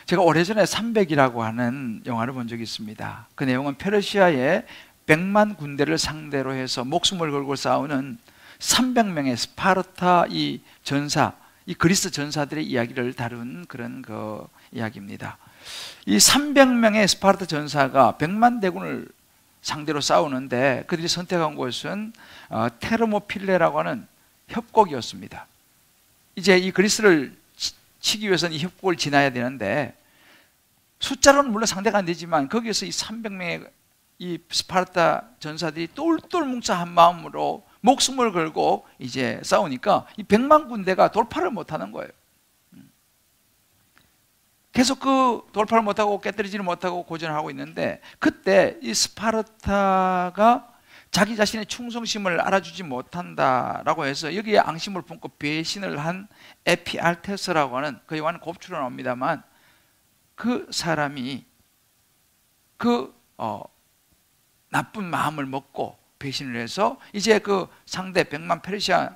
제가 오래전에 300이라고 하는 영화를 본 적이 있습니다. 그 내용은 페르시아의 100만 군대를 상대로 해서 목숨을 걸고 싸우는 300명의 스파르타 이 전사, 이 그리스 전사들의 이야기를 다룬 그런 그 이야기입니다. 이 300명의 스파르타 전사가 100만 대군을 상대로 싸우는데 그들이 선택한 곳은 테르모필레라고 하는 협곡이었습니다. 이제 이 그리스를 치기 위해서는 이 협곡을 지나야 되는데 숫자로는 물론 상대가 안 되지만 거기에서 이 300명의 이 스파르타 전사들이 똘똘 뭉쳐 한 마음으로 목숨을 걸고 이제 싸우니까 이 100만 군대가 돌파를 못하는 거예요. 계속 그 돌파를 못하고 깨뜨리지를 못하고 고전하고 있는데 그때 이 스파르타가 자기 자신의 충성심을 알아주지 못한다라고 해서 여기에 앙심을 품고 배신을 한 에피알테스라고 하는 그 영화는 곱추로 나옵니다만 그 사람이 그 나쁜 마음을 먹고 배신을 해서 이제 그 상대 100만 페르시아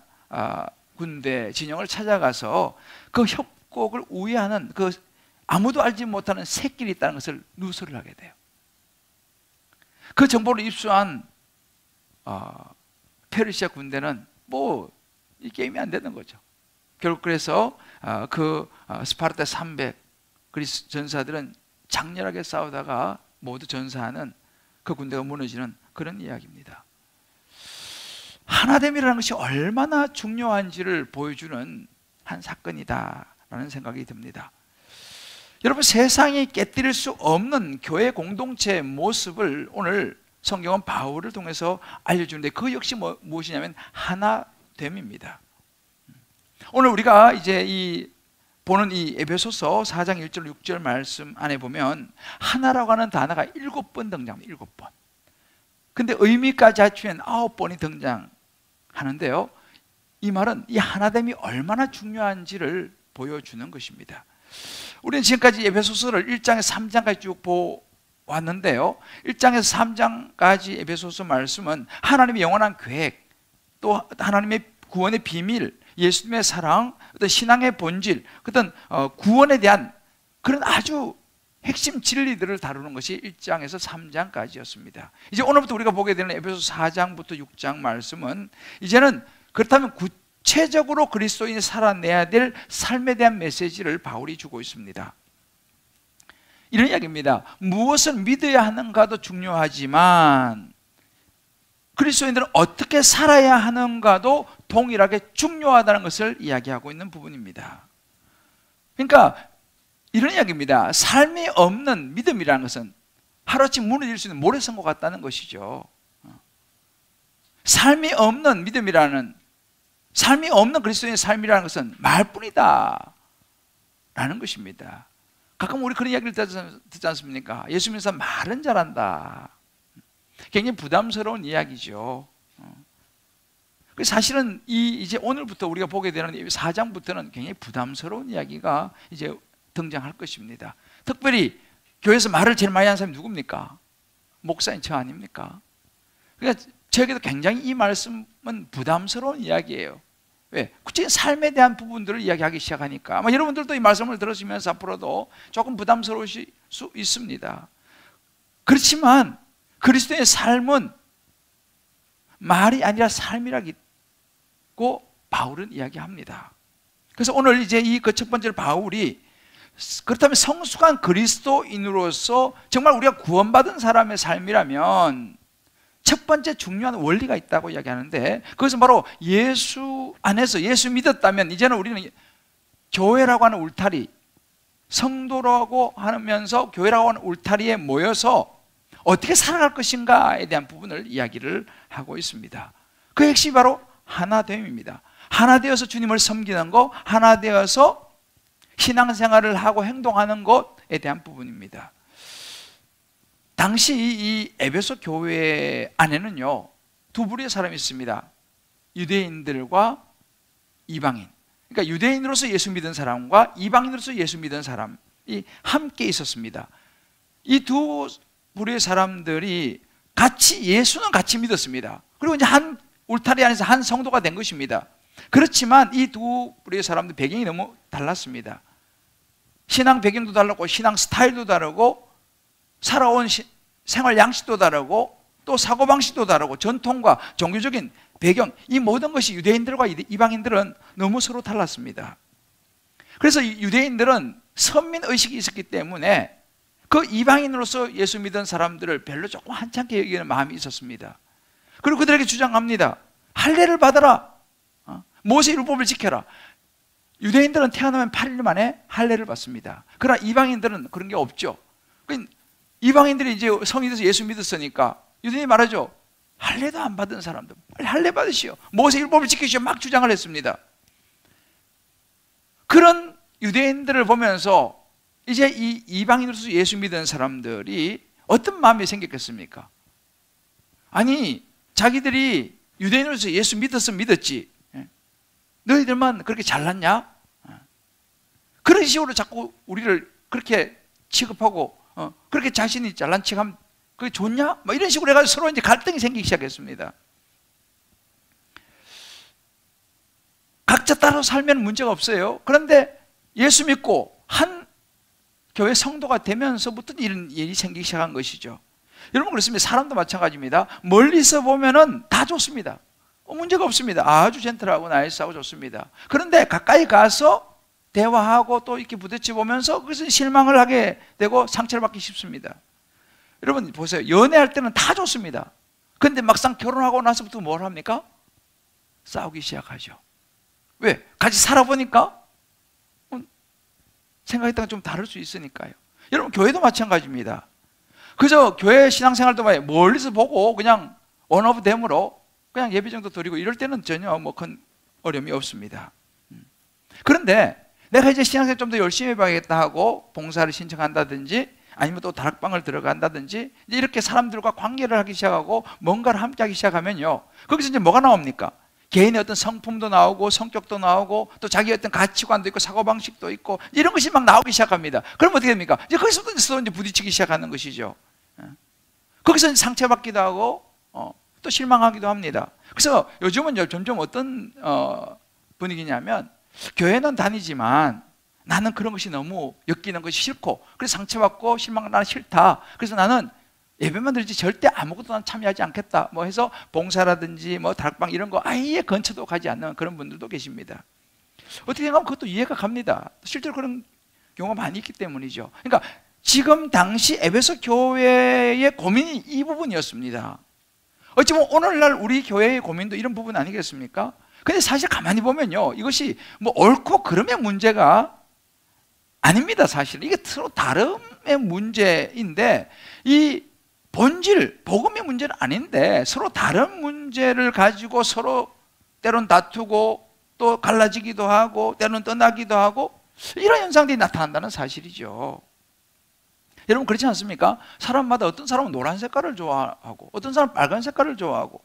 군대 진영을 찾아가서 그 협곡을 우회하는 그 아무도 알지 못하는 샛길이 있다는 것을 누설을 하게 돼요. 그 정보를 입수한 페르시아 군대는 뭐 이 게임이 안 되는 거죠. 결국 그래서 스파르타 300 그리스 전사들은 장렬하게 싸우다가 모두 전사하는 그 군대가 무너지는 그런 이야기입니다. 하나됨이라는 것이 얼마나 중요한지를 보여주는 한 사건이다라는 생각이 듭니다. 여러분, 세상이 깨뜨릴 수 없는 교회 공동체의 모습을 오늘 성경은 바울을 통해서 알려주는데 그 역시 무엇이냐면 하나됨입니다. 오늘 우리가 이제 보는 이 에베소서 4장 1절 6절 말씀 안에 보면 하나라고 하는 단어가 7번 등장합니다. 7번. 근데 의미까지 합치면 9번이 등장하는데요. 이 말은 이 하나됨이 얼마나 중요한지를 보여주는 것입니다. 우리는 지금까지 에베소서를 1장에서 3장까지 쭉 보았는데요. 1장에서 3장까지 에베소서 말씀은 하나님의 영원한 계획, 또 하나님의 구원의 비밀, 예수님의 사랑, 어떤 신앙의 본질, 어떤 구원에 대한 그런 아주 핵심 진리들을 다루는 것이 1장에서 3장까지였습니다. 이제 오늘부터 우리가 보게 되는 에베소서 4장부터 6장 말씀은 이제는 그렇다면 구체적으로 그리스도인이 살아내야 될 삶에 대한 메시지를 바울이 주고 있습니다. 이런 이야기입니다. 무엇을 믿어야 하는가도 중요하지만 그리스도인들은 어떻게 살아야 하는가도 동일하게 중요하다는 것을 이야기하고 있는 부분입니다. 그러니까 이런 이야기입니다. 삶이 없는 믿음이라는 것은 하루아침 무너질 수 있는 모래성과 같다는 것이죠. 삶이 없는 믿음이라는, 삶이 없는 그리스도인의 삶이라는 것은 말뿐이다 라는 것입니다. 가끔 우리 그런 이야기를 듣지 않습니까? 예수 믿는 사람 말은 잘한다. 굉장히 부담스러운 이야기죠. 사실은 이제 오늘부터 우리가 보게 되는 4장부터는 굉장히 부담스러운 이야기가 이제 등장할 것입니다. 특별히 교회에서 말을 제일 많이 하는 사람이 누굽니까? 목사인 저 아닙니까? 그러니까 저에게도 굉장히 이 말씀은 부담스러운 이야기예요. 왜? 구체적인 삶에 대한 부분들을 이야기하기 시작하니까 아마 여러분들도 이 말씀을 들으시면서 앞으로도 조금 부담스러우실 수 있습니다. 그렇지만 그리스도의 삶은 말이 아니라 삶이라고 바울은 이야기합니다. 그래서 오늘 이제 이 첫 번째로 바울이 그렇다면 성숙한 그리스도인으로서 정말 우리가 구원받은 사람의 삶이라면 첫 번째 중요한 원리가 있다고 이야기하는데 그것은 바로 예수 안에서 예수 믿었다면 이제는 우리는 교회라고 하는 울타리, 성도라고 하면서 교회라고 하는 울타리에 모여서 어떻게 살아갈 것인가에 대한 부분을 이야기를 하고 있습니다. 그 핵심이 바로 하나됨입니다. 하나 되어서 주님을 섬기는 것, 하나 되어서 신앙생활을 하고 행동하는 것에 대한 부분입니다. 당시 이 에베소 교회 안에는요 두 부류의 사람이 있습니다. 유대인들과 이방인. 그러니까 유대인으로서 예수 믿은 사람과 이방인으로서 예수 믿은 사람이 함께 있었습니다. 이 두 부류의 사람들이 같이 예수는 같이 믿었습니다. 그리고 이제 한 울타리 안에서 한 성도가 된 것입니다. 그렇지만 이 두 부류의 사람들 배경이 너무 달랐습니다. 신앙 배경도 다르고 신앙 스타일도 다르고 살아온 생활 양식도 다르고 또 사고방식도 다르고 전통과 종교적인 배경, 이 모든 것이 유대인들과 이방인들은 너무 서로 달랐습니다. 그래서 유대인들은 선민의식이 있었기 때문에 그 이방인으로서 예수 믿은 사람들을 별로 조금 한참게 여기는 마음이 있었습니다. 그리고 그들에게 주장합니다. 할례를 받아라. 모세 율법을 지켜라. 유대인들은 태어나면 8일 만에 할례를 받습니다. 그러나 이방인들은 그런 게 없죠. 이방인들이 이제 성이 돼서 예수 믿었으니까 유대인이 말하죠. 할례도 안 받은 사람들 빨리 할례 받으시오. 모세 율법을 지키시오. 막 주장을 했습니다. 그런 유대인들을 보면서 이제 이 이방인으로서 예수 믿은 사람들이 어떤 마음이 생겼겠습니까? 아니, 자기들이 유대인으로서 예수 믿었으면 믿었지, 너희들만 그렇게 잘났냐? 그런 식으로 자꾸 우리를 그렇게 취급하고 그렇게 자신이 잘난 척하면 그게 좋냐? 뭐 이런 식으로 해가지고 서로 이제 갈등이 생기기 시작했습니다. 각자 따로 살면 문제가 없어요. 그런데 예수 믿고 한 교회 성도가 되면서부터 이런 일이 생기기 시작한 것이죠. 여러분, 그렇습니다. 사람도 마찬가지입니다. 멀리서 보면은 다 좋습니다. 문제가 없습니다. 아주 젠틀하고 나이스하고 좋습니다. 그런데 가까이 가서 대화하고 또 이렇게 부딪혀 보면서 그것은 실망을 하게 되고 상처를 받기 쉽습니다. 여러분 보세요. 연애할 때는 다 좋습니다. 그런데 막상 결혼하고 나서부터 뭘 합니까? 싸우기 시작하죠. 왜? 같이 살아보니까 생각했던 건 좀 다를 수 있으니까요. 여러분, 교회도 마찬가지입니다. 그저 교회 신앙생활도 멀리서 보고 그냥 원오브 댐으로 그냥 예배 정도 드리고 이럴 때는 전혀 뭐 큰 어려움이 없습니다. 그런데 내가 이제 신앙생활 좀 더 열심히 해봐야겠다 하고 봉사를 신청한다든지 아니면 또 다락방을 들어간다든지 이렇게 사람들과 관계를 하기 시작하고 뭔가를 함께 하기 시작하면요, 거기서 이제 뭐가 나옵니까? 개인의 어떤 성품도 나오고 성격도 나오고 또 자기의 어떤 가치관도 있고 사고방식도 있고 이런 것이 막 나오기 시작합니다. 그럼 어떻게 됩니까? 이제 거기서부터 이제 부딪히기 시작하는 것이죠. 거기서 상처받기도 하고 또 실망하기도 합니다. 그래서 요즘은 점점 어떤 분위기냐면, 교회는 다니지만 나는 그런 것이 너무 엮이는 것이 싫고 그래서 상처받고 실망하는 나는 싫다. 그래서 나는 예배만 드리지 절대 아무것도 난 참여하지 않겠다. 뭐 해서 봉사라든지 뭐 다락방 이런 거 아예 근처도 가지 않는 그런 분들도 계십니다. 어떻게 생각하면 그것도 이해가 갑니다. 실제로 그런 경우가 많이 있기 때문이죠. 그러니까 지금 당시 에베소 교회의 고민이 이 부분이었습니다. 어찌 보면 오늘날 우리 교회의 고민도 이런 부분 아니겠습니까? 근데 사실 가만히 보면요, 이것이 뭐 옳고 그름의 문제가 아닙니다. 사실 이게 서로 다름의 문제인데, 이 본질, 복음의 문제는 아닌데 서로 다른 문제를 가지고 서로 때론 다투고 또 갈라지기도 하고 때론 떠나기도 하고 이런 현상들이 나타난다는 사실이죠. 여러분, 그렇지 않습니까? 사람마다 어떤 사람은 노란 색깔을 좋아하고 어떤 사람은 빨간 색깔을 좋아하고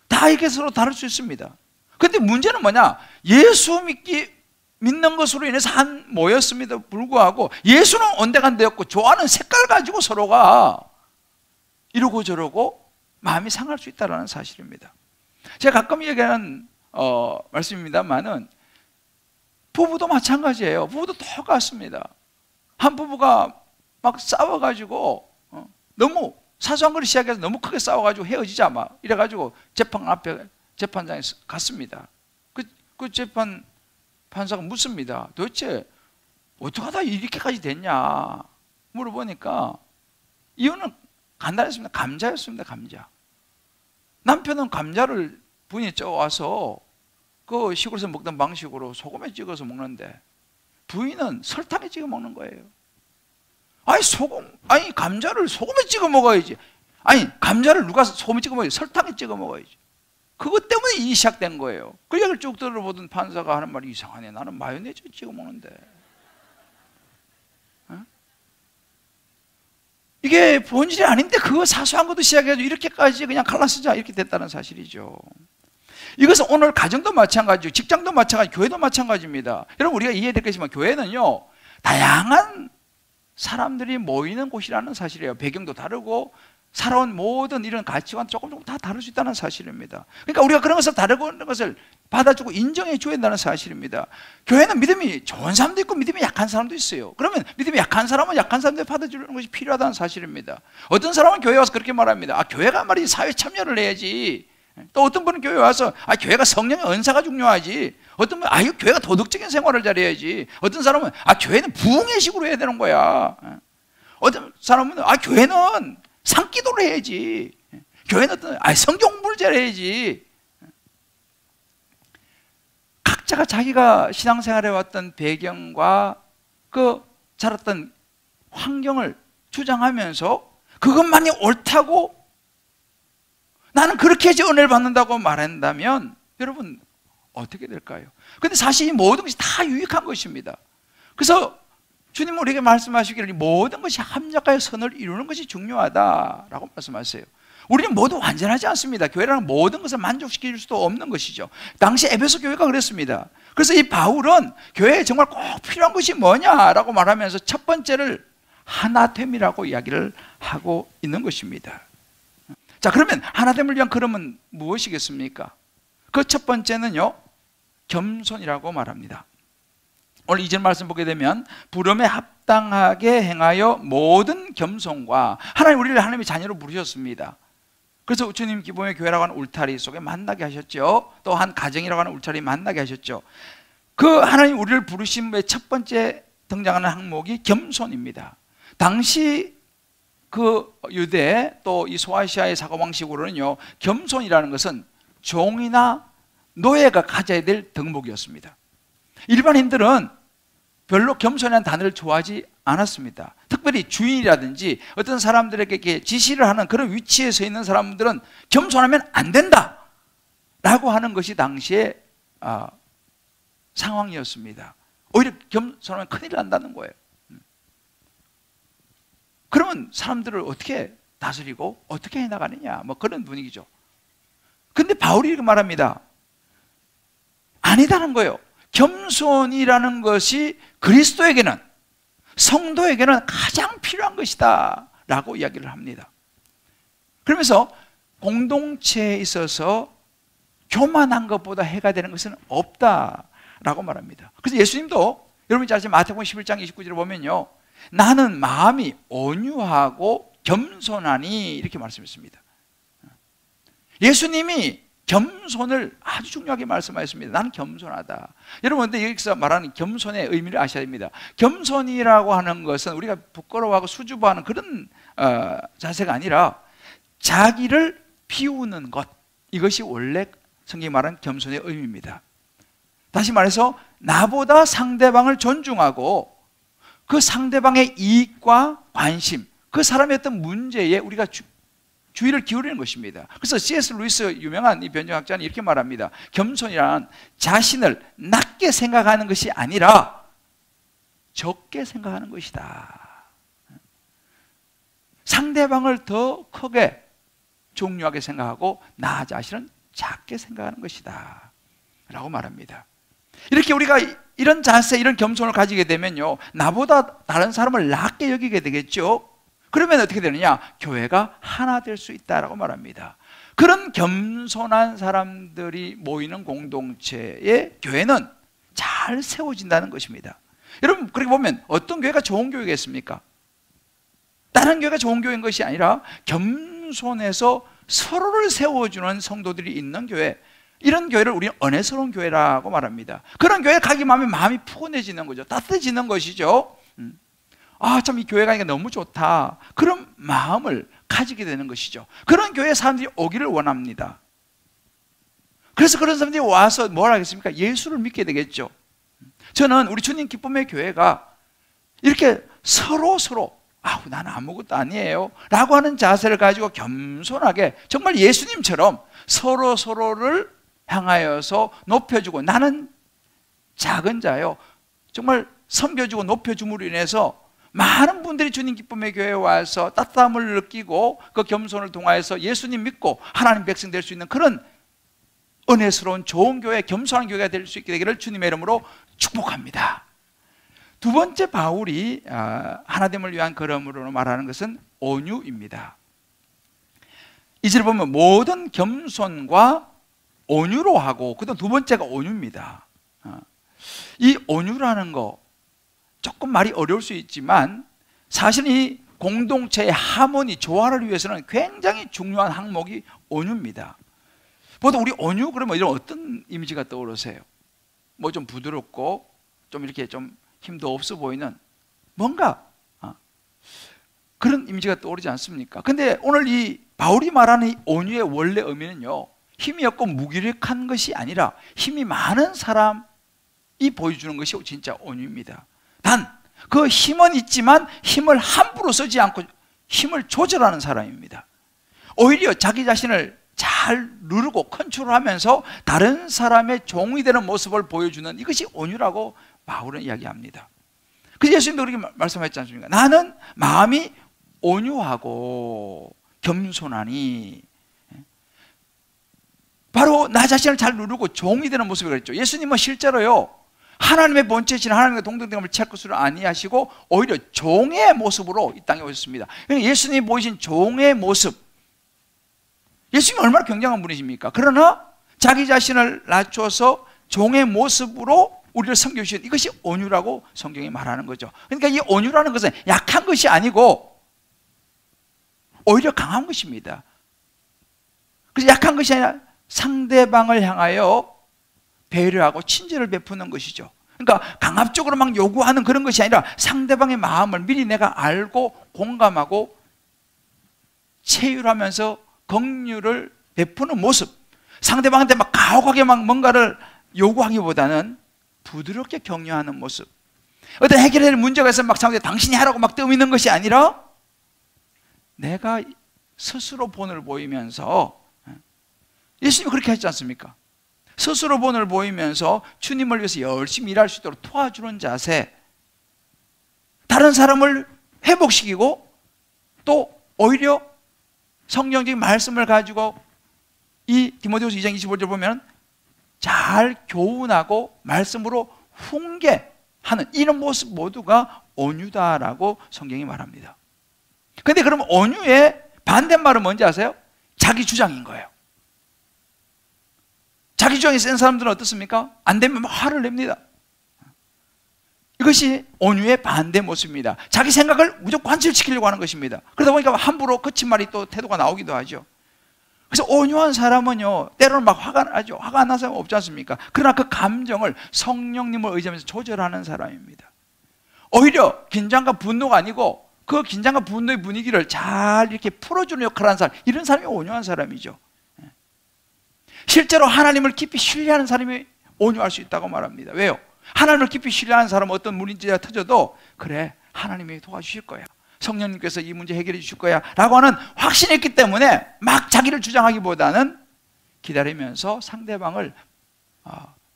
다 이게 서로 다를 수 있습니다. 그런데 문제는 뭐냐? 예수 믿는 것으로 인해서 한 모였음에도 불구하고 예수는 온데간데였고 좋아하는 색깔 가지고 서로가 이러고 저러고 마음이 상할 수 있다는 사실입니다. 제가 가끔 얘기하는 말씀입니다만은 부부도 마찬가지예요. 부부도 똑같습니다. 한 부부가 막 싸워가지고 너무 사소한 걸 시작해서 너무 크게 싸워가지고 헤어지자 막 이래가지고 재판 앞에 재판장에 갔습니다. 그 재판 판사가 묻습니다. 도대체 어떻게 하다 이렇게까지 됐냐 물어보니까 이유는 간단했습니다. 감자였습니다. 감자. 남편은 감자를 부인이 쪄와서 그 시골에서 먹던 방식으로 소금에 찍어서 먹는데 부인은 설탕에 찍어 먹는 거예요. 아니 감자를 소금에 찍어 먹어야지. 아니 감자를 누가 소금에 찍어 먹어야지. 설탕에 찍어 먹어야지. 그것 때문에 일이 시작된 거예요. 그 얘기를 쭉 들어보던 판사가 하는 말이 이상하네. 나는 마요네즈 찍어 먹는데. 이게 본질이 아닌데 그거 사소한 것도 시작해가지고 이렇게까지 그냥 갈라쓰자 이렇게 됐다는 사실이죠. 이것은 오늘 가정도 마찬가지고 직장도 마찬가지고 교회도 마찬가지입니다. 여러분, 우리가 이해되겠지만 교회는요, 다양한 사람들이 모이는 곳이라는 사실이에요. 배경도 다르고 살아온 모든 이런 가치관 조금 다 다를 수 있다는 사실입니다. 그러니까 우리가 그런 것을 다르고 있는 것을 받아주고 인정해 줘야 된다는 사실입니다. 교회는 믿음이 좋은 사람도 있고 믿음이 약한 사람도 있어요. 그러면 믿음이 약한 사람은 약한 사람들 받아주는 것이 필요하다는 사실입니다. 어떤 사람은 교회 와서 그렇게 말합니다. 교회가 말이지 사회 참여를 해야지. 또 어떤 분은 교회 와서 교회가 성령의 은사가 중요하지. 어떤 분은 교회가 도덕적인 생활을 잘해야지. 어떤 사람은 교회는 부흥회식으로 해야 되는 거야. 어떤 사람은 교회는 상기도를 해야지. 교회는 성경 공부를 잘해야지. 각자가 자기가 신앙생활에 왔던 배경과 그 자랐던 환경을 주장하면서 그것만이 옳다고 나는 그렇게 해야지 은혜를 받는다고 말한다면 여러분 어떻게 될까요? 근데 사실 이 모든 것이 다 유익한 것입니다. 그래서 주님은 우리에게 말씀하시기를 모든 것이 합력하여 선을 이루는 것이 중요하다라고 말씀하세요. 우리는 모두 완전하지 않습니다. 교회라는 모든 것을 만족시킬 수도 없는 것이죠. 당시 에베소 교회가 그랬습니다. 그래서 이 바울은 교회에 정말 꼭 필요한 것이 뭐냐라고 말하면서 첫 번째를 하나됨이라고 이야기를 하고 있는 것입니다. 자, 그러면 하나됨을 위한 걸음은 무엇이겠습니까? 그 첫 번째는요, 겸손이라고 말합니다. 오늘 2절 말씀 보게 되면 부름에 합당하게 행하여 모든 겸손과 하나님 우리를 하나님의 자녀로 부르셨습니다. 그래서 주님 기쁨의 교회라고 하는 울타리 속에 만나게 하셨죠. 또 한 가정이라고 하는 울타리 만나게 하셨죠. 그 하나님 우리를 부르심의 첫 번째 등장하는 항목이 겸손입니다. 당시 그 유대 또 이 소아시아의 사고방식으로는요, 겸손이라는 것은 종이나 노예가 가져야 될 덕목이었습니다. 일반인들은 별로 겸손이라는 단어를 좋아하지 않았습니다. 특별히 주인이라든지 어떤 사람들에게 지시를 하는 그런 위치에 서 있는 사람들은 겸손하면 안 된다 라고 하는 것이 당시의 상황이었습니다. 오히려 겸손하면 큰일 난다는 거예요. 그러면 사람들을 어떻게 다스리고 어떻게 해나가느냐, 뭐 그런 분위기죠. 근데 바울이 이렇게 말합니다. 아니다는 거예요. 겸손이라는 것이 그리스도에게는, 성도에게는 가장 필요한 것이다 라고 이야기를 합니다. 그러면서 공동체에 있어서 교만한 것보다 해가 되는 것은 없다라고 말합니다. 그래서 예수님도 여러분이 잘 아시는 마태복음 11장 29절을 보면요, 나는 마음이 온유하고 겸손하니 이렇게 말씀했습니다. 예수님이 겸손을 아주 중요하게 말씀하셨습니다. 나는 겸손하다. 여러분, 근데 여기서 말하는 겸손의 의미를 아셔야 됩니다. 겸손이라고 하는 것은 우리가 부끄러워하고 수줍어하는 그런 자세가 아니라 자기를 비우는 것, 이것이 원래 성경이 말하는 겸손의 의미입니다. 다시 말해서 나보다 상대방을 존중하고 그 상대방의 이익과 관심, 그 사람의 어떤 문제에 우리가 주의를 기울이는 것입니다. 그래서 C.S. 루이스 유명한 이 변증학자는 이렇게 말합니다. 겸손이란 자신을 낮게 생각하는 것이 아니라 적게 생각하는 것이다. 상대방을 더 크게 중요하게 생각하고 나 자신은 작게 생각하는 것이다 라고 말합니다. 이렇게 우리가 이런 자세, 이런 겸손을 가지게 되면요, 나보다 다른 사람을 낮게 여기게 되겠죠. 그러면 어떻게 되느냐? 교회가 하나 될 수 있다라고 말합니다. 그런 겸손한 사람들이 모이는 공동체의 교회는 잘 세워진다는 것입니다. 여러분, 그렇게 보면 어떤 교회가 좋은 교회겠습니까? 다른 교회가 좋은 교회인 것이 아니라 겸손해서 서로를 세워주는 성도들이 있는 교회, 이런 교회를 우리는 은혜스러운 교회라고 말합니다. 그런 교회에 가기만 하면 마음이 푸근해지는 거죠. 따뜻해지는 것이죠. 참 이 교회 가니까 너무 좋다, 그런 마음을 가지게 되는 것이죠. 그런 교회에 사람들이 오기를 원합니다. 그래서 그런 사람들이 와서 뭘 하겠습니까? 예수를 믿게 되겠죠. 저는 우리 주님 기쁨의 교회가 이렇게 서로 나는 아무것도 아니에요 라고 하는 자세를 가지고 겸손하게 정말 예수님처럼 서로를 향하여서 높여주고, 나는 작은 자요, 정말 섬겨주고 높여줌으로 인해서 많은 분들이 주님 기쁨의 교회에 와서 따뜻함을 느끼고 그 겸손을 통하여서 예수님 믿고 하나님 백성 될 수 있는 그런 은혜스러운 좋은 교회, 겸손한 교회가 될 수 있게 되기를 주님의 이름으로 축복합니다. 두 번째 바울이 하나됨을 위한 걸음으로 말하는 것은 온유입니다. 이 절을 보면 모든 겸손과 온유로 하고, 그다음 두 번째가 온유입니다. 이 온유라는 거 조금 말이 어려울 수 있지만 사실 이 공동체의 하모니, 조화를 위해서는 굉장히 중요한 항목이 온유입니다. 보통 우리 온유 그러면 이런 어떤 이미지가 떠오르세요? 뭐 좀 부드럽고 좀 이렇게 좀 힘도 없어 보이는 뭔가 그런 이미지가 떠오르지 않습니까? 근데 오늘 이 바울이 말하는 이 온유의 원래 의미는요, 힘이 없고 무기력한 것이 아니라 힘이 많은 사람이 보여주는 것이 진짜 온유입니다. 단 그 힘은 있지만 힘을 함부로 쓰지 않고 힘을 조절하는 사람입니다. 오히려 자기 자신을 잘 누르고 컨트롤하면서 다른 사람의 종이 되는 모습을 보여주는 이것이 온유라고 바울은 이야기합니다. 그래서 예수님도 그렇게 말씀하셨지 않습니까? 나는 마음이 온유하고 겸손하니, 바로 나 자신을 잘 누르고 종이 되는 모습이 그랬죠. 예수님은 실제로요, 하나님의 본체이신 하나님과 동등됨을 취할 것을 아니하시고 오히려 종의 모습으로 이 땅에 오셨습니다. 예수님이 보이신 종의 모습, 예수님이 얼마나 굉장한 분이십니까? 그러나 자기 자신을 낮춰서 종의 모습으로 우리를 섬겨주신 이것이 온유라고 성경이 말하는 거죠. 그러니까 이 온유라는 것은 약한 것이 아니고 오히려 강한 것입니다. 그래서 약한 것이 아니라 상대방을 향하여 배려하고 친절을 베푸는 것이죠. 그러니까 강압적으로 막 요구하는 그런 것이 아니라 상대방의 마음을 미리 내가 알고 공감하고 체휼하면서 긍휼을 베푸는 모습, 상대방한테 막 가혹하게 막 뭔가를 요구하기보다는 부드럽게 격려하는 모습, 어떤 해결해야 할 문제가 있으면 막 상대 당신이 하라고 막 떠미는 것이 아니라 내가 스스로 본을 보이면서, 예수님이 그렇게 하지 않습니까? 스스로 본을 보이면서 주님을 위해서 열심히 일할 수 있도록 도와주는 자세, 다른 사람을 회복시키고 또 오히려 성경적인 말씀을 가지고 이 디모데후서 2장 25절 보면 잘 교훈하고 말씀으로 훈계하는 이런 모습 모두가 온유다라고 성경이 말합니다. 그런데 그럼 온유의 반대말은 뭔지 아세요? 자기 주장인 거예요. 자기 주장이 센 사람들은 어떻습니까? 안 되면 막 화를 냅니다. 이것이 온유의 반대 모습입니다. 자기 생각을 무조건 관철시키려고 하는 것입니다. 그러다 보니까 함부로 거친 말이 또 태도가 나오기도 하죠. 그래서 온유한 사람은요, 때로는 막 화가 나죠. 화가 안 나는 사람 없지 않습니까? 그러나 그 감정을 성령님을 의지하면서 조절하는 사람입니다. 오히려 긴장과 분노가 아니고 그 긴장과 분노의 분위기를 잘 이렇게 풀어주는 역할을 하는 사람, 이런 사람이 온유한 사람이죠. 실제로 하나님을 깊이 신뢰하는 사람이 온유할 수 있다고 말합니다. 왜요? 하나님을 깊이 신뢰하는 사람은 어떤 문제가 터져도 그래, 하나님이 도와주실 거야, 성령님께서 이 문제 해결해 주실 거야 라고 하는 확신이 있기 때문에 막 자기를 주장하기보다는 기다리면서 상대방을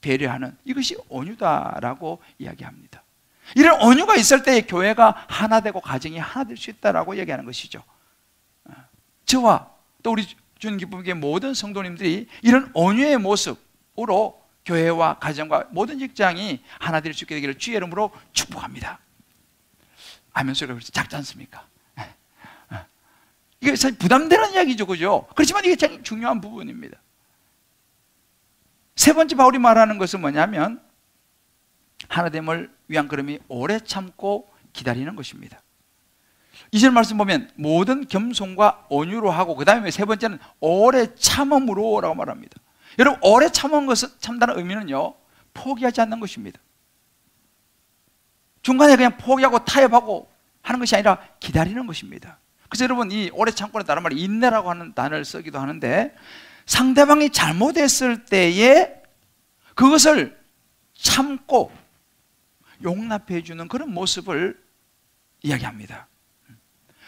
배려하는, 이것이 온유다라고 이야기합니다. 이런 온유가 있을 때 교회가 하나 되고 가정이 하나 될 수 있다라고 얘기하는 것이죠. 저와 또 우리 주님 기쁨의 모든 성도님들이 이런 온유의 모습으로 교회와 가정과 모든 직장이 하나 될 수 있게 되기를 주의 이름으로 축복합니다. 아멘 소리가 그렇지 작지 않습니까? 이게 사실 부담되는 이야기죠, 그죠? 그렇지만 이게 굉장히 중요한 부분입니다. 세 번째 바울이 말하는 것은 뭐냐면 하나됨을 위한 걸음이 오래 참고 기다리는 것입니다. 이절 말씀 보면 모든 겸손과 온유로 하고, 그 다음에 세 번째는 오래 참음으로 라고 말합니다. 여러분, 오래 참은 것은, 참다는 의미는요, 포기하지 않는 것입니다. 중간에 그냥 포기하고 타협하고 하는 것이 아니라 기다리는 것입니다. 그래서 여러분, 이 오래 참고는 다른 말로 인내라고 하는 단어를 쓰기도 하는데, 상대방이 잘못했을 때에 그것을 참고 용납해 주는 그런 모습을 이야기합니다.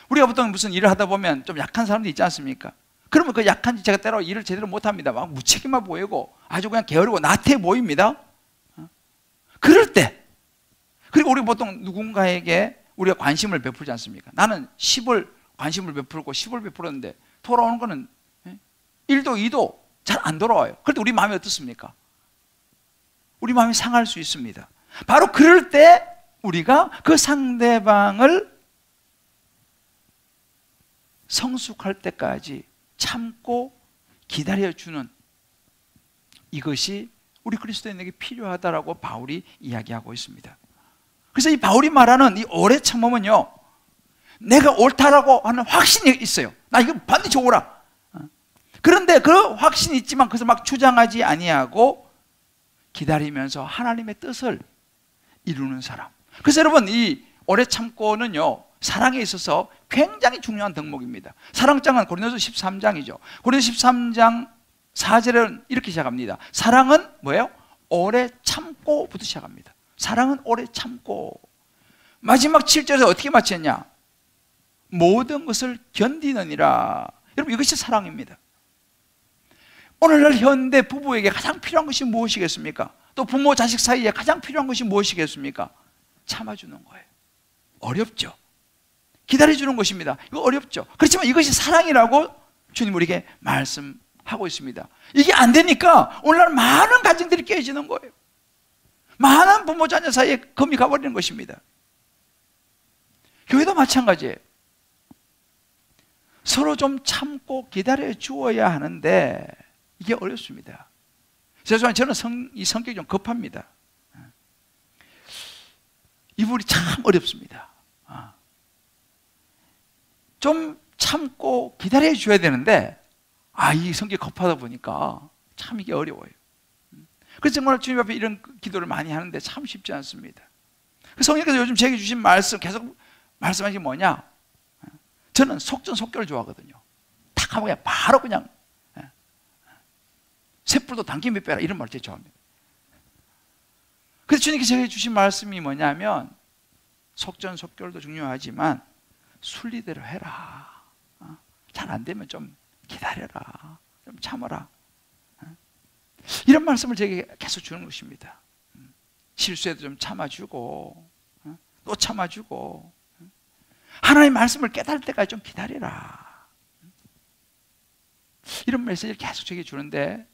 우리가 보통 무슨 일을 하다 보면 좀 약한 사람도 있지 않습니까? 그러면 그 약한 지체가 때로 일을 제대로 못합니다. 막 무책임해 보이고 아주 그냥 게으르고 나태해 보입니다. 그럴 때, 그리고 우리 보통 누군가에게 우리가 관심을 베풀지 않습니까? 나는 10을 관심을 베풀고 10을 베풀었는데 돌아오는 거는 1도 2도 잘 안 돌아와요. 그런데 우리 마음이 어떻습니까? 우리 마음이 상할 수 있습니다. 바로 그럴 때 우리가 그 상대방을 성숙할 때까지 참고 기다려주는 이것이 우리 그리스도인에게 필요하다라고 바울이 이야기하고 있습니다. 그래서 이 바울이 말하는 이 오래 참음은요, 내가 옳다라고 하는 확신이 있어요. 나 이거 반드시 옳아. 그런데 그 확신이 있지만 그것을 막 주장하지 아니하고 기다리면서 하나님의 뜻을 이루는 사람. 그래서 여러분, 이 오래 참고는요, 사랑에 있어서 굉장히 중요한 덕목입니다. 사랑장은 고린도서 13장이죠. 고린도서 13장 4절은 이렇게 시작합니다. 사랑은 뭐예요? 오래 참고부터 시작합니다. 사랑은 오래 참고. 마지막 7절에서 어떻게 마쳤냐? 모든 것을 견디느니라. 여러분, 이것이 사랑입니다. 오늘날 현대 부부에게 가장 필요한 것이 무엇이겠습니까? 또 부모 자식 사이에 가장 필요한 것이 무엇이겠습니까? 참아주는 거예요. 어렵죠. 기다려주는 것입니다. 이거 어렵죠. 그렇지만 이것이 사랑이라고 주님 우리에게 말씀하고 있습니다. 이게 안 되니까 오늘날 많은 가정들이 깨지는 거예요. 많은 부모 자녀 사이에 금이 가버리는 것입니다. 교회도 마찬가지예요. 서로 좀 참고 기다려 주어야 하는데 이게 어렵습니다. 죄송하지만 저는 이 성격이 좀 급합니다. 이 부분이 참 어렵습니다. 좀 참고 기다려 줘야 되는데 이 성격이 급하다 보니까 참 이게 어려워요. 그래서 정말 주님 앞에 이런 기도를 많이 하는데 참 쉽지 않습니다. 성령께서 요즘 제게 주신 말씀 계속 말씀하신 게 뭐냐? 저는 속전속결을 좋아하거든요. 탁 하면 그냥 바로 그냥 쇳불도 당김에 빼라 이런 말을 제일 좋아합니다. 그래서 주님께서 제게 주신 말씀이 뭐냐면 속전속결도 중요하지만 순리대로 해라. 잘 안 되면 좀 기다려라. 좀 참아라. 이런 말씀을 제게 계속 주는 것입니다. 실수해도 좀 참아주고 또 참아주고 하나님의 말씀을 깨달을 때까지 좀 기다려라. 이런 메시지를 계속 제게 주는데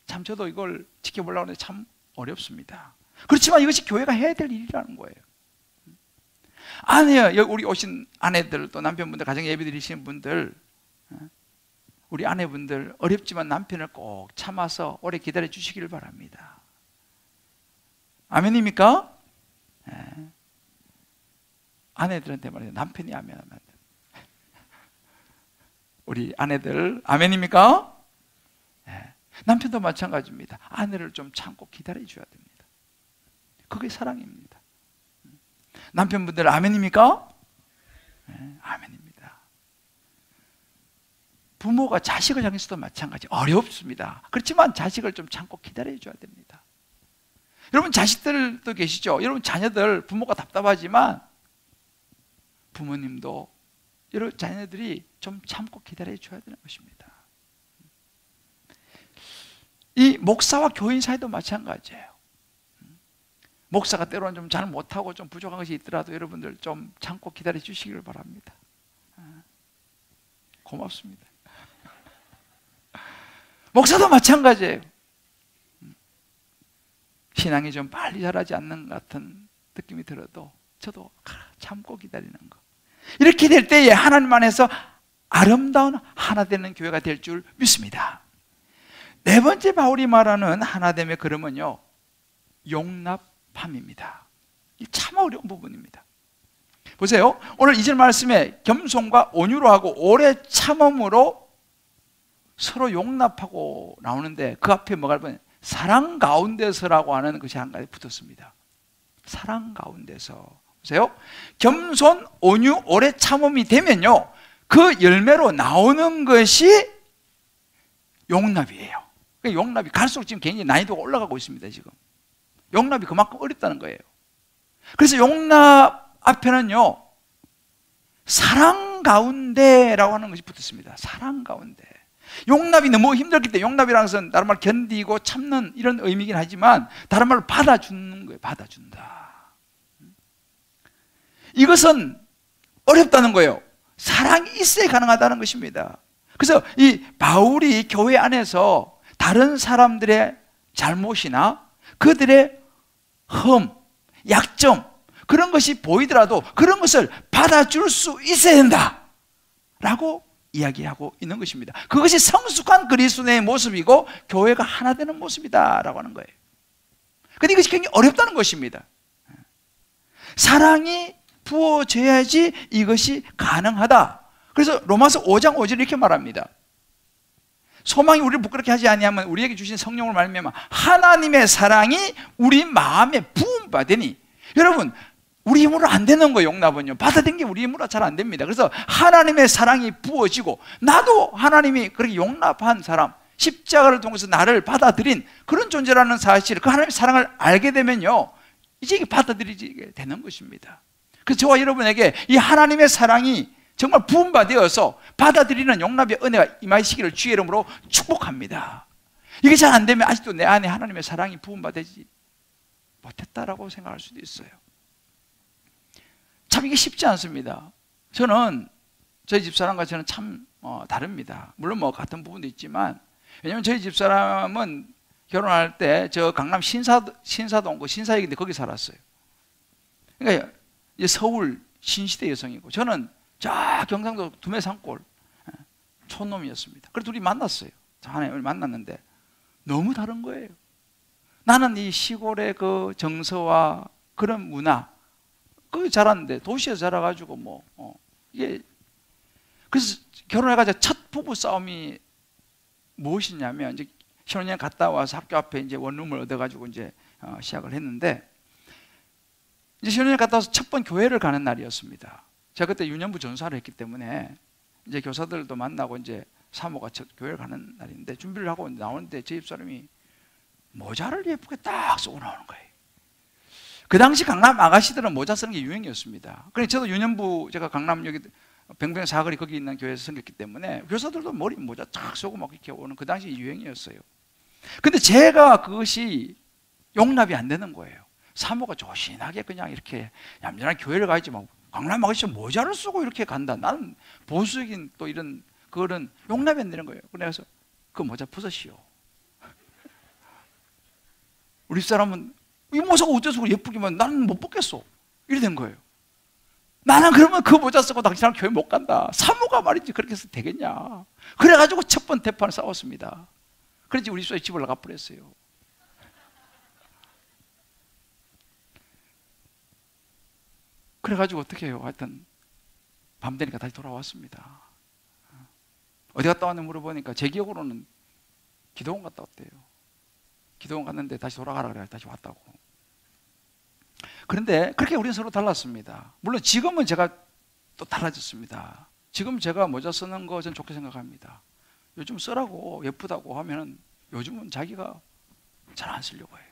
참 저도 이걸 지켜보려고 하는데 참 어렵습니다. 그렇지만 이것이 교회가 해야 될 일이라는 거예요. 아내요, 우리 오신 아내들 또 남편분들 가정 예배 드리시는 분들, 우리 아내분들 어렵지만 남편을 꼭 참아서 오래 기다려 주시기를 바랍니다. 아멘입니까? 네. 아내들한테 말해요. 남편이 아멘하면 안 돼요. 우리 아내들 아멘입니까? 네. 남편도 마찬가지입니다. 아내를 좀 참고 기다려 줘야 됩니다. 그게 사랑입니다. 남편분들 아멘입니까? 네, 아멘입니다. 부모가 자식을 향해서도 마찬가지 어렵습니다. 그렇지만 자식을 좀 참고 기다려 줘야 됩니다. 여러분 자식들도 계시죠? 여러분 자녀들 부모가 답답하지만 부모님도 여러분 자녀들이 좀 참고 기다려 줘야 되는 것입니다. 이 목사와 교인 사이도 마찬가지예요. 목사가 때로는 좀 잘 못하고 좀 부족한 것이 있더라도 여러분들 좀 참고 기다려 주시기를 바랍니다. 고맙습니다. 목사도 마찬가지예요. 신앙이 좀 빨리 자라지 않는 것 같은 느낌이 들어도 저도 참고 기다리는 거. 이렇게 될 때에 하나님 안에서 아름다운 하나 되는 교회가 될 줄 믿습니다. 네 번째 바울이 말하는 하나됨의 그름은요, 용납함입니다. 이 참 어려운 부분입니다. 보세요. 오늘 2절 말씀에 겸손과 온유로 하고 오래 참음으로 서로 용납하고 나오는데 그 앞에 뭐가 보면 사랑 가운데서라고 하는 것이 한 가지 붙었습니다. 사랑 가운데서. 보세요. 겸손, 온유, 오래 참음이 되면요, 그 열매로 나오는 것이 용납이에요. 용납이 갈수록 지금 굉장히 난이도가 올라가고 있습니다. 지금 용납이 그만큼 어렵다는 거예요. 그래서 용납 앞에는요, 사랑 가운데라고 하는 것이 붙었습니다. 사랑 가운데. 용납이 너무 힘들기 때문에 용납이라는 것은 다른 말 견디고 참는 이런 의미긴 하지만 다른 말로 받아주는 거예요. 받아준다. 이것은 어렵다는 거예요. 사랑이 있어야 가능하다는 것입니다. 그래서 이 바울이 교회 안에서 다른 사람들의 잘못이나 그들의 흠, 약점 그런 것이 보이더라도 그런 것을 받아줄 수 있어야 된다 라고 이야기하고 있는 것입니다. 그것이 성숙한 그리스도의 모습이고 교회가 하나 되는 모습이다라고 하는 거예요. 근데 이것이 굉장히 어렵다는 것입니다. 사랑이 부어져야지 이것이 가능하다. 그래서 로마서 5장 5절 이렇게 말합니다. 소망이 우리를 부끄럽게 하지 아니하면 우리에게 주신 성령을 말미암아 하나님의 사랑이 우리 마음에 부음받으니. 여러분, 우리 힘으로 안 되는 거예요. 용납은요, 받아들인 게 우리 힘으로 잘 안 됩니다. 그래서 하나님의 사랑이 부어지고 나도 하나님이 그렇게 용납한 사람, 십자가를 통해서 나를 받아들인 그런 존재라는 사실, 그 하나님의 사랑을 알게 되면요, 이제 이게 받아들이게 되는 것입니다. 그래서 저와 여러분에게 이 하나님의 사랑이 정말 부음받아서 받아들이는 용납의 은혜가 임하시기를 주의 이름으로 축복합니다. 이게 잘 안 되면 아직도 내 안에 하나님의 사랑이 부음받지 못했다라고 생각할 수도 있어요. 참 이게 쉽지 않습니다. 저는 저희 집사람과 저는 참 다릅니다. 물론 뭐 같은 부분도 있지만, 왜냐하면 저희 집사람은 결혼할 때 저 강남 신사동 그 신사역인데 거기 살았어요. 그러니까 이제 서울 신시대 여성이고, 저는 저 경상도 두메산골 촌놈이었습니다. 그래서 둘이 만났어요. 하나님을 만났는데 너무 다른 거예요. 나는 이 시골의 그 정서와 그런 문화 거기 자랐는데 도시에서 자라가지고 이게, 그래서 결혼해가지고 첫 부부 싸움이 무엇이냐면, 이제 신혼여행 갔다 와서 학교 앞에 이제 원룸을 얻어가지고 이제 시작을 했는데, 이제 신혼여행 갔다 와서 첫 번 교회를 가는 날이었습니다. 제가 그때 유년부 전사를 했기 때문에 이제 교사들도 만나고 이제 사모가 교회를 가는 날인데, 준비를 하고 나오는데 제 집사람이 모자를 예쁘게 딱 쓰고 나오는 거예요. 그 당시 강남 아가씨들은 모자 쓰는 게 유행이었습니다. 그래서 저도 유년부, 제가 강남 여기 병병 사거리 거기 있는 교회에서 섬겼기 때문에 교사들도 머리 모자 쫙 쓰고 막 이렇게 오는 그 당시 유행이었어요. 근데 제가 그것이 용납이 안 되는 거예요. 사모가 조신하게 그냥 이렇게 얌전하게 교회를 가야지 막 강남 아가씨 모자를 쓰고 이렇게 간다. 나는 보수적인 또 이런 그거는 용납이 안 되는 거예요. 그래서 그 모자 벗으시오. 우리 사람은 이 모자가 어째서 예쁘기만, 나는 못 벗겠어. 이래 된 거예요. 나는 그러면 그 모자 쓰고 당신랑 교회 못 간다. 사모가 말이지 그렇게 해서 되겠냐. 그래가지고 첫 번 대판을 싸웠습니다. 그래서 우리 집에 집을 나가버렸어요. 그래가지고 어떻게 해요? 하여튼 밤 되니까 다시 돌아왔습니다. 어디 갔다 왔는지 물어보니까 제 기억으로는 기도원 갔다 왔대요. 기도원 갔는데 다시 돌아가라 그래 다시 왔다고. 그런데 그렇게 우리는 서로 달랐습니다. 물론 지금은 제가 또 달라졌습니다. 지금 제가 모자 쓰는 거 전 좋게 생각합니다. 요즘 쓰라고 예쁘다고 하면은 요즘은 자기가 잘 안 쓰려고 해요.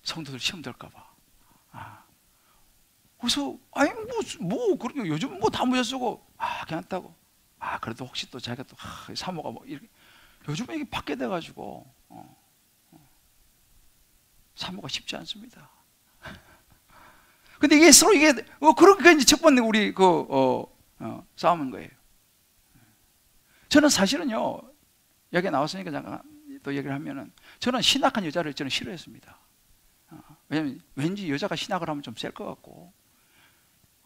성도들 시험 될까 봐. 그래서 아니 뭐 그렇게 요즘 뭐 다 모자 쓰고 괜찮다고. 그래도 혹시 또 자기가 또 사모가 뭐 이렇게 요즘은 이게 받게 돼 가지고 사모가 쉽지 않습니다. 근데 이게 서로 이게 그렇게 이제 첫 번째 우리 싸우는 거예요. 저는 사실은요, 여기 나왔으니까 잠깐 또 얘기를 하면은, 저는 신학한 여자를 저는 싫어했습니다. 왜냐면 왠지 여자가 신학을 하면 좀 셀 것 같고,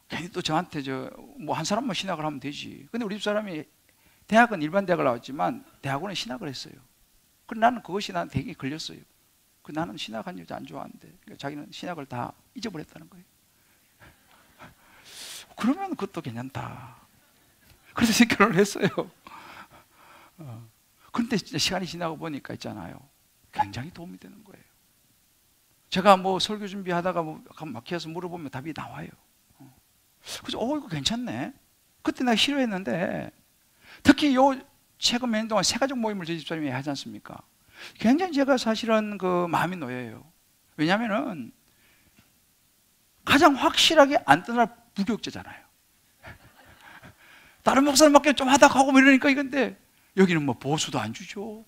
괜히 또 저한테 뭐 한 사람만 신학을 하면 되지. 근데 우리 집사람이 대학은 일반 대학을 나왔지만 대학원에 신학을 했어요. 그래 나는 그것이 난 되게 걸렸어요. 나는 신학한 여자 안 좋아하는데, 그러니까 자기는 신학을 다 잊어버렸다는 거예요. 그러면 그것도 괜찮다. 그래서 결혼을 했어요. 그런데 진짜 시간이 지나고 보니까 있잖아요, 굉장히 도움이 되는 거예요. 제가 뭐 설교 준비하다가 막혀서 물어보면 답이 나와요. 그래서 이거 괜찮네. 그때 내가 싫어했는데, 특히 요 최근 몇 년 동안 세가족 모임을 저희 집사람이 하지 않습니까? 굉장히 제가 사실은 그 마음이 놓여요. 왜냐하면은 가장 확실하게 안 떠날 부교육자잖아요. 다른 목사님밖에 좀 하다 가고 뭐 이러니까 이건데, 여기는 뭐 보수도 안 주죠.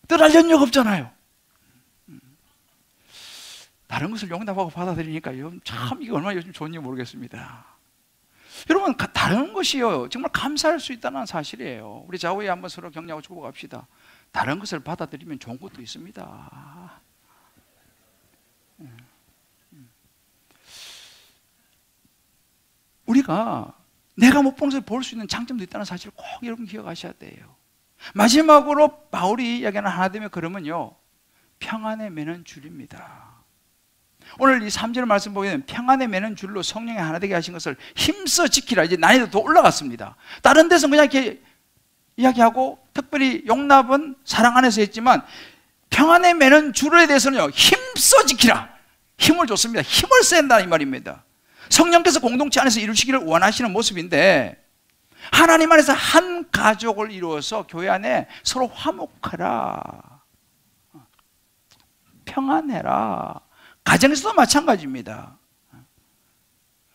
떠날 연력 없잖아요. 다른 것을 용납하고 받아들이니까 참 이게 얼마나 요즘 좋은지 모르겠습니다. 여러분, 다른 것이요 정말 감사할 수 있다는 사실이에요. 우리 좌우에 한번 서로 격려하고 축복합시다. 다른 것을 받아들이면 좋은 것도 있습니다. 우리가 내가 못 보는 것을 볼 수 있는 장점도 있다는 사실을 꼭 여러분 기억하셔야 돼요. 마지막으로 바울이 이야기하는 하나됨의 걸음은요, 평안에 매는 줄입니다. 오늘 이 3절 말씀 보면 평안에 매는 줄로 성령의 하나 되게 하신 것을 힘써 지키라. 이제 난이도 더 올라갔습니다. 다른 데서는 그냥 이렇게 이야기하고, 특별히 용납은 사랑 안에서 했지만 평안에 매는 줄에 대해서는요, 힘써 지키라. 힘을 줬습니다. 힘을 써야 한다 이 말입니다. 성령께서 공동체 안에서 이루시기를 원하시는 모습인데, 하나님 안에서 한 가족을 이루어서 교회 안에 서로 화목하라, 평안해라. 가정에서도 마찬가지입니다.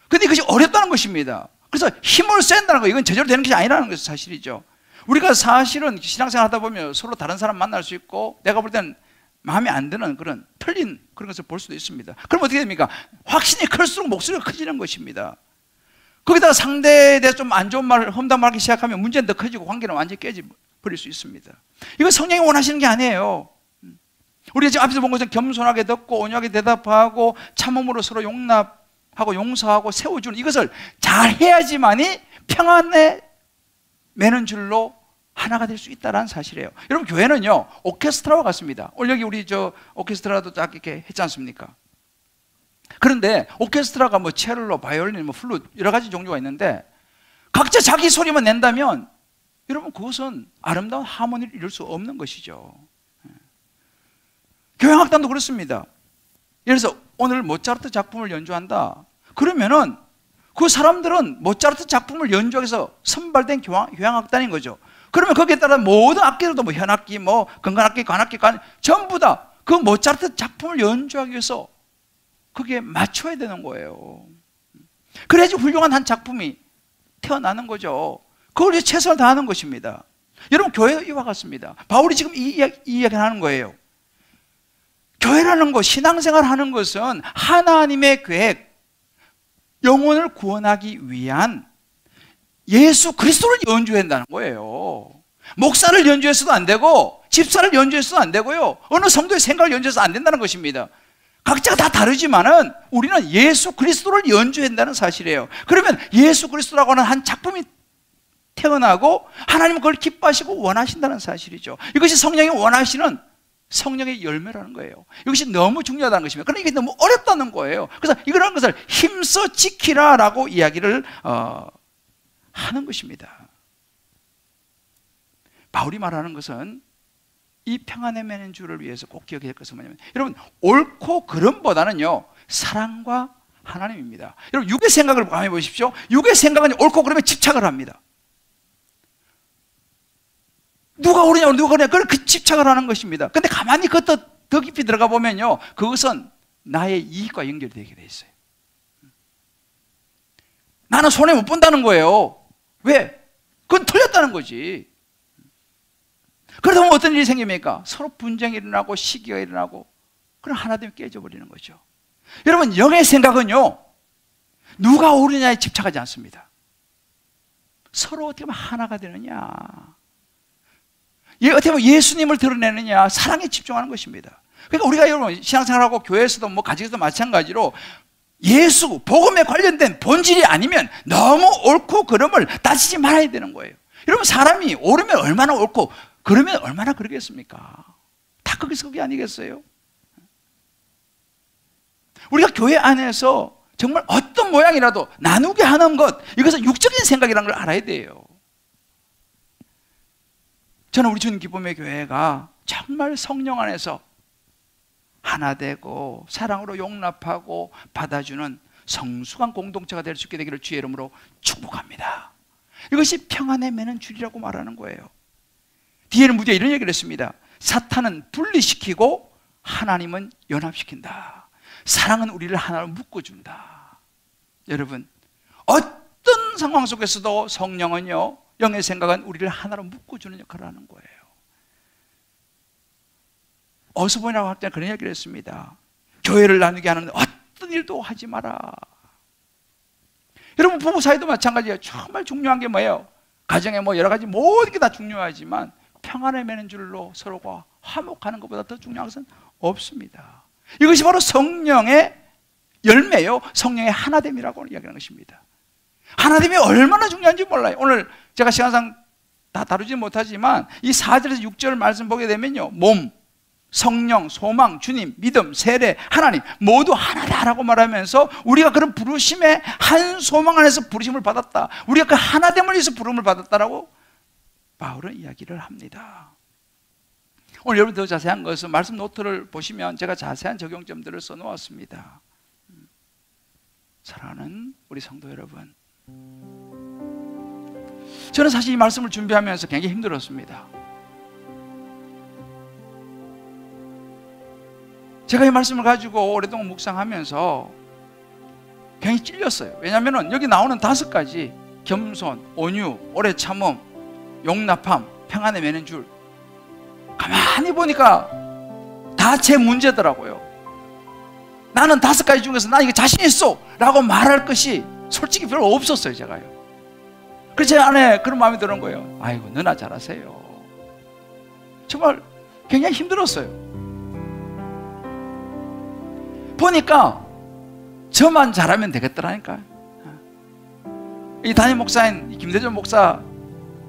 근데 그것이 어렵다는 것입니다. 그래서 힘을 써야 한다는 거예요. 이건 제대로 되는 것이 아니라는 것이 사실이죠. 우리가 사실은 신앙생활 하다 보면 서로 다른 사람 만날 수 있고, 내가 볼 때는 마음에 안 드는 그런 틀린 그런 것을 볼 수도 있습니다. 그럼 어떻게 됩니까? 확신이 클수록 목소리가 커지는 것입니다. 거기다가 상대에 대해서 좀 안 좋은 말을 험담하기 시작하면 문제는 더 커지고 관계는 완전히 깨져버릴 수 있습니다. 이거 성령이 원하시는 게 아니에요. 우리가 지금 앞에서 본 것처럼 겸손하게 듣고 온유하게 대답하고 참음으로 서로 용납하고 용서하고 세워주는 이것을 잘 해야지만이 평안에 매는 줄로 하나가 될 수 있다는 사실이에요. 여러분, 교회는요 오케스트라와 같습니다. 오늘 여기 우리 저 오케스트라도 딱 이렇게 했지 않습니까? 그런데 오케스트라가 뭐 첼로, 바이올린, 뭐 플룻 여러 가지 종류가 있는데, 각자 자기 소리만 낸다면 여러분 그것은 아름다운 하모니를 이룰 수 없는 것이죠. 교향악단도 그렇습니다. 예를 들어서 오늘 모차르트 작품을 연주한다 그러면은 그 사람들은 모차르트 작품을 연주하기 위해서 선발된 교향악단인 거죠. 그러면 거기에 따라 모든 악기들도 뭐 현악기, 뭐 건관악기, 관악기, 전부 다 그 모차르트 작품을 연주하기 위해서 거기에 맞춰야 되는 거예요. 그래야지 훌륭한 한 작품이 태어나는 거죠. 그걸 위해 최선을 다하는 것입니다. 여러분, 교회도 이와 같습니다. 바울이 지금 이 이야기를 하는 거예요. 교회라는 것, 신앙생활 하는 것은 하나님의 계획, 영혼을 구원하기 위한 예수 그리스도를 연주해야 한다는 거예요. 목사를 연주해서도 안 되고 집사를 연주해서도 안 되고요, 어느 성도의 생각을 연주해서 안 된다는 것입니다. 각자가 다 다르지만은 우리는 예수 그리스도를 연주해야 한다는 사실이에요. 그러면 예수 그리스도라고 하는 한 작품이 태어나고 하나님은 그걸 기뻐하시고 원하신다는 사실이죠. 이것이 성령이 원하시는 성령의 열매라는 거예요. 이것이 너무 중요하다는 것입니다. 그러나 이게 너무 어렵다는 거예요. 그래서 이런 것을 힘써 지키라라고 이야기를 하는 것입니다. 바울이 말하는 것은 이 평안에 매는 줄을 위해서 꼭 기억해야 할 것은 뭐냐면, 여러분, 옳고 그름보다는요 사랑과 하나님입니다. 여러분, 육의 생각을 감해 보십시오. 육의 생각은 옳고 그름에 집착을 합니다. 누가 옳으냐 누가 그러냐, 그걸 그 집착을 하는 것입니다. 근데 가만히 그것도 더 깊이 들어가 보면요, 그것은 나의 이익과 연결되게 돼 있어요. 나는 손해 못 본다는 거예요. 왜? 그건 틀렸다는 거지. 그러다 보면 어떤 일이 생깁니까? 서로 분쟁이 일어나고 시기가 일어나고, 그럼 하나됨이 깨져버리는 거죠. 여러분, 영의 생각은요 누가 옳으냐에 집착하지 않습니다. 서로 어떻게 하면 하나가 되느냐, 어떻게 보면 예수님을 드러내느냐, 사랑에 집중하는 것입니다. 그러니까 우리가 여러분 신앙생활하고 교회에서도 뭐 가정에서도 마찬가지로 예수, 복음에 관련된 본질이 아니면 너무 옳고 그름을 따지지 말아야 되는 거예요. 여러분, 사람이 옳으면 얼마나 옳고 그러면 얼마나 그러겠습니까? 다 거기서 그게 아니겠어요? 우리가 교회 안에서 정말 어떤 모양이라도 나누게 하는 것, 이것은 육적인 생각이라는 걸 알아야 돼요. 저는 우리 주님 기쁨의 교회가 정말 성령 안에서 하나 되고 사랑으로 용납하고 받아주는 성숙한 공동체가 될 수 있게 되기를 주의 이름으로 축복합니다. 이것이 평안에 매는 줄이라고 말하는 거예요. 뒤에는 무디가 이런 얘기를 했습니다. 사탄은 분리시키고 하나님은 연합시킨다. 사랑은 우리를 하나로 묶어준다. 여러분, 어떤 상황 속에서도 성령은요, 영의 생각은 우리를 하나로 묶어주는 역할을 하는 거예요. 어서보이라고 할 때 그런 얘기를 했습니다. 교회를 나누게 하는 어떤 일도 하지 마라. 여러분, 부부 사이도 마찬가지예요. 정말 중요한 게 뭐예요? 가정에 뭐 여러 가지 모든 게 다 중요하지만 평안에 매는 줄로 서로가 화목하는 것보다 더 중요한 것은 없습니다. 이것이 바로 성령의 열매요, 성령의 하나됨이라고 이야기하는 것입니다. 하나님이 얼마나 중요한지 몰라요. 오늘 제가 시간상 다 다루지 못하지만 이 4절에서 6절 말씀 보게 되면요, 몸, 성령, 소망, 주님, 믿음, 세례, 하나님 모두 하나다라고 말하면서 우리가 그런 부르심의 한 소망 안에서 부르심을 받았다, 우리가 그 하나됨을 위해서 부름을 받았다라고 바울은 이야기를 합니다. 오늘 여러분 더 자세한 것은 말씀 노트를 보시면 제가 자세한 적용점들을 써놓았습니다. 사랑하는 우리 성도 여러분, 저는 사실 이 말씀을 준비하면서 굉장히 힘들었습니다. 제가 이 말씀을 가지고 오랫동안 묵상하면서 굉장히 찔렸어요. 왜냐하면 여기 나오는 5가지, 겸손, 온유, 오래 참음, 용납함, 평안에 매는 줄, 가만히 보니까 다 제 문제더라고요. 나는 5가지 중에서 나 이거 자신 있어 라고 말할 것이 솔직히 별로 없었어요, 제가요. 그래서 제 안에 그런 마음이 드는 거예요. 아이고, 너나 잘하세요. 정말 굉장히 힘들었어요. 보니까 저만 잘하면 되겠더라니까요. 이 담임 목사인 김대전 목사,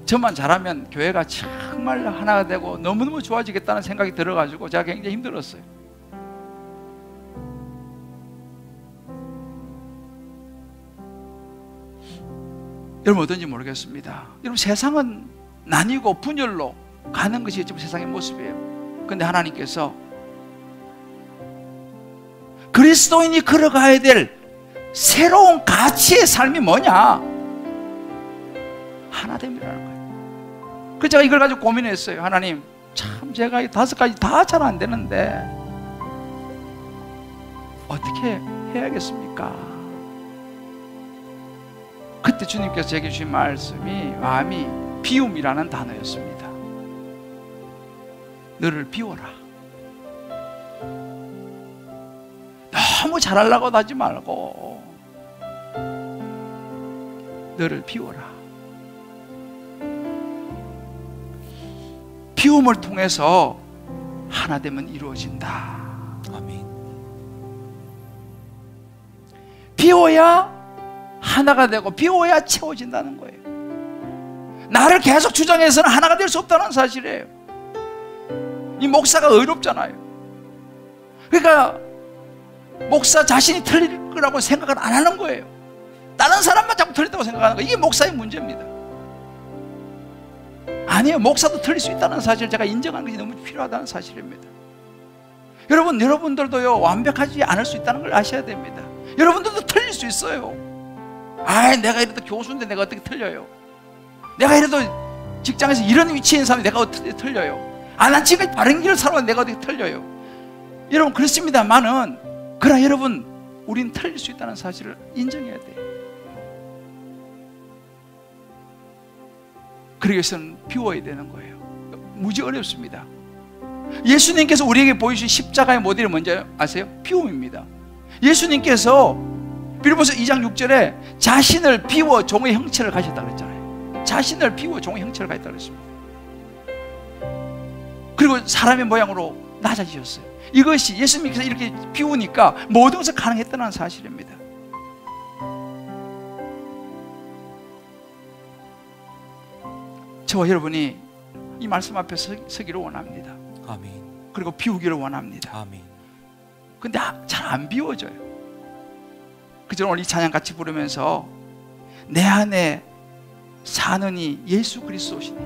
저만 잘하면 교회가 정말 하나가 되고 너무너무 좋아지겠다는 생각이 들어가지고 제가 굉장히 힘들었어요. 여러분 어떤지 모르겠습니다. 여러분 세상은 나뉘고 분열로 가는 것이 지금 세상의 모습이에요. 그런데 하나님께서 그리스도인이 걸어가야 될 새로운 가치의 삶이 뭐냐? 하나됨이라는 거예요. 그래서 제가 이걸 가지고 고민했어요. 하나님, 참 제가 이 5가지 다 잘 안 되는데 어떻게 해야겠습니까? 그때 주님께서 제게 주신 말씀이 비움이라는 단어였습니다. 너를 비워라. 너무 잘하려고 하지 말고 너를 비워라. 비움을 통해서 하나됨은 이루어진다. 아멘. 비워야 하나가 되고 비워야 채워진다는 거예요. 나를 계속 주장해서는 하나가 될 수 없다는 사실이에요. 이 목사가 의롭잖아요. 그러니까 목사 자신이 틀릴 거라고 생각을 안 하는 거예요. 다른 사람만 자꾸 틀렸다고 생각하는 거예요. 이게 목사의 문제입니다. 아니에요. 목사도 틀릴 수 있다는 사실을 제가 인정하는 것이 너무 필요하다는 사실입니다. 여러분들도요, 완벽하지 않을 수 있다는 걸 아셔야 됩니다. 여러분들도 틀릴 수 있어요. 내가 이래도 교수인데 내가 어떻게 틀려요? 내가 이래도 직장에서 이런 위치에 있는 사람이 내가 어떻게 틀려요? 난 지금 바른 길을 살아왔는데 내가 어떻게 틀려요? 여러분 그렇습니다만은, 그러나 여러분, 우린 틀릴 수 있다는 사실을 인정해야 돼요. 그러기 위해서는 비워야 되는 거예요. 무지 어렵습니다. 예수님께서 우리에게 보여주신 십자가의 모델이 뭔지 아세요? 비움입니다. 예수님께서 빌립보서 2장 6절에 자신을 비워 종의 형체를 가졌다고 그랬잖아요. 자신을 비워 종의 형체를 가졌다고 그랬습니다. 그리고 사람의 모양으로 낮아지셨어요. 이것이 예수님께서 이렇게 비우니까 모든 것을 가능했다는 사실입니다. 저와 여러분이 이 말씀 앞에 서기를 원합니다. 아멘. 그리고 비우기를 원합니다. 아멘. 근데 잘 안 비워져요. 그저 오늘 이 찬양 같이 부르면서 내 안에 사는 이 예수 그리스도시니,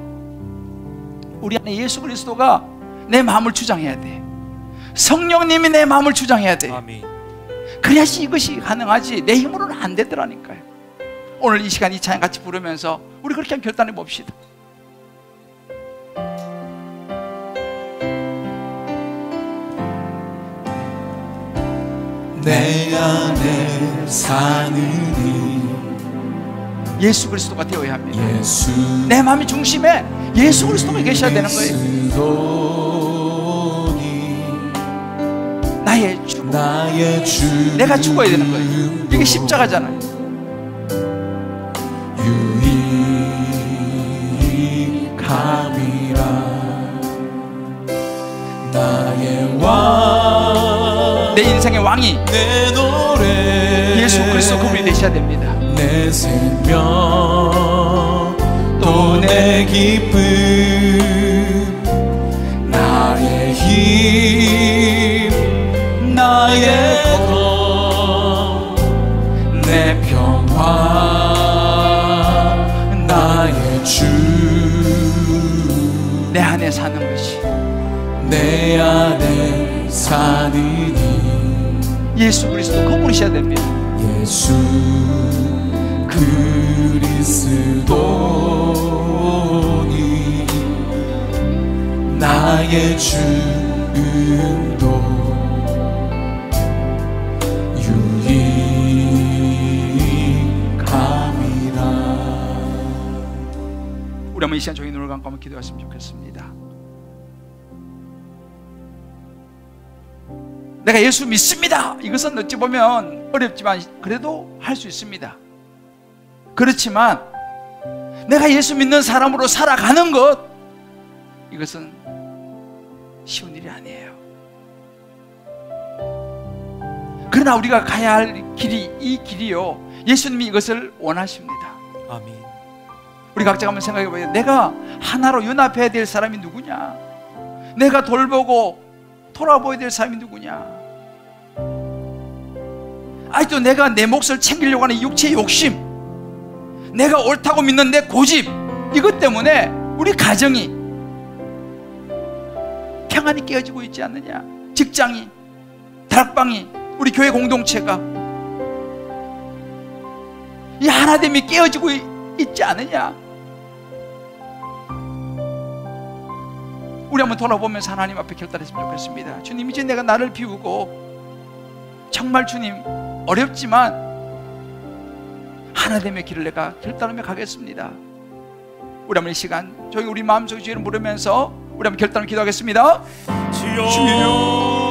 우리 안에 예수 그리스도가 내 마음을 주장해야 돼. 성령님이 내 마음을 주장해야 돼. 아멘. 그래야지 이것이 가능하지 내 힘으로는 안 되더라니까요. 오늘 이 시간 이 찬양 같이 부르면서 우리 그렇게 한번 결단해 봅시다. 내 안에 사는 이 예수 그리스도가 되어야 합니다. 예수, 내 마음의 중심에 예수 그리스도가 계셔야 되는 거예요. 나의 죽음, 내가 죽어야 되는 거예요. 이게 십자가잖아요. 유익함이라 나의 왕, 내 인생의 왕이 내 노래 예수 그리스도 그분이 되셔야 됩니다. 내 생명 또 내 기쁨 나의 힘 나의 것 내 평화 나의 주 내 안에 사는 것이 내 안에 사느니 예수 그리스도 그분이셔야 됩니다. 예수 그리스도니 나의 주도 유익함이라. 우리 한번 이 시간 종이 눈을 감고 한번 기도했으면 좋겠습니다. 내가 예수 믿습니다. 이것은 어찌 보면 어렵지만 그래도 할 수 있습니다. 그렇지만 내가 예수 믿는 사람으로 살아가는 것, 이것은 쉬운 일이 아니에요. 그러나 우리가 가야 할 길이 이 길이요, 예수님이 이것을 원하십니다. 아멘. 우리 각자가 한번 생각해 봐요. 내가 하나로 연합해야 될 사람이 누구냐? 내가 돌보고 돌아보아야 될 사람이 누구냐? 아직도 내가 내 몫을 챙기려고 하는 육체의 욕심, 내가 옳다고 믿는 내 고집, 이것 때문에 우리 가정이 평안이 깨어지고 있지 않느냐? 직장이, 다락방이, 우리 교회 공동체가 이 하나됨이 깨어지고 있지 않느냐? 우리 한번 돌아보면서 하나님 앞에 결단했으면 좋겠습니다. 주님, 이제 내가 나를 비우고 정말 주님 어렵지만 하나됨의 길을 내가 결단하며 가겠습니다. 우리 한번 이 시간 저희 우리 마음속에 주의를 물으면서 우리 한번 결단을 기도하겠습니다. 주여